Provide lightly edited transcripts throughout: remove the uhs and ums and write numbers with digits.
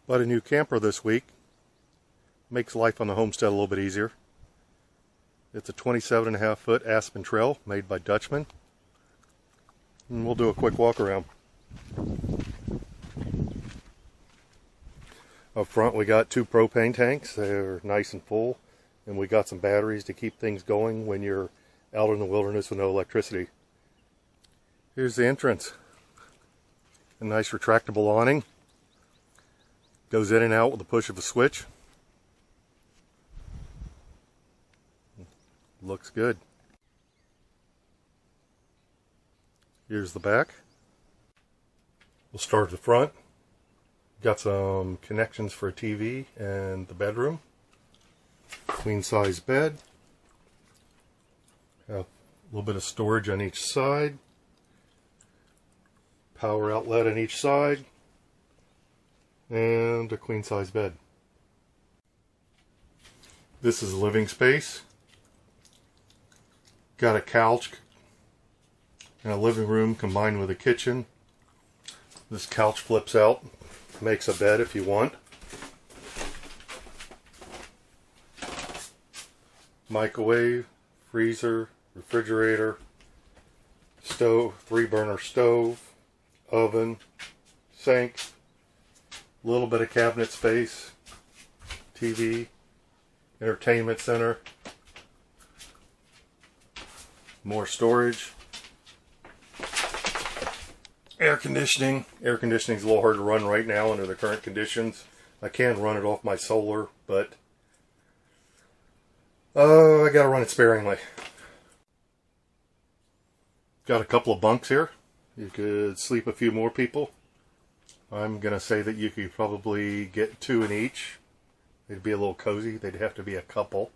Bought a new camper this week. Makes life on the homestead a little bit easier. It's a 27.5-foot Aspen Trail made by Dutchman. And we'll do a quick walk around. Up front we got 2 propane tanks. They're nice and full. And we got some batteries to keep things going when you're out in the wilderness with no electricity. Here's the entrance. A nice retractable awning. Goes in and out with the push of a switch. Looks good. Here's the back. We'll start at the front. Got some connections for a TV and the bedroom. Queen size bed. Have a little bit of storage on each side. Power outlet on each side. And a queen size bed. This is the living space. Got a couch and a living room combined with a kitchen. This couch flips out, makes a bed if you want. Microwave, freezer, refrigerator, stove, 3-burner stove, oven, sink, a little bit of cabinet space, TV, entertainment center, more storage, air conditioning. Air conditioning is a little hard to run right now under the current conditions. I can run it off my solar, but I gotta run it sparingly. Got a couple of bunks here. You could sleep a few more people. I'm gonna say that you could probably get 2 in each. They'd be a little cozy. They'd have to be a couple.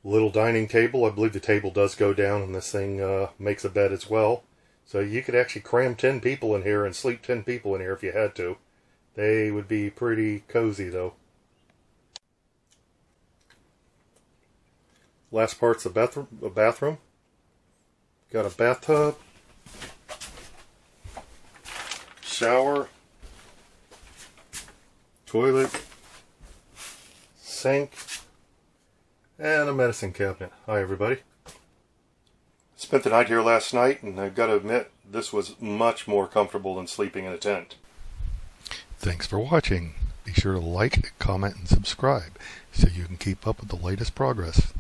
Little dining table. I believe the table does go down and this thing makes a bed as well. So you could actually cram 10 people in here and sleep 10 people in here if you had to. They would be pretty cozy though. Last part's the bathroom. Got a bathtub, shower, toilet, sink, and a medicine cabinet. Hi everybody. Spent the night here last night and I've got to admit this was much more comfortable than sleeping in a tent. Thanks for watching. Be sure to like, comment, and subscribe so you can keep up with the latest progress.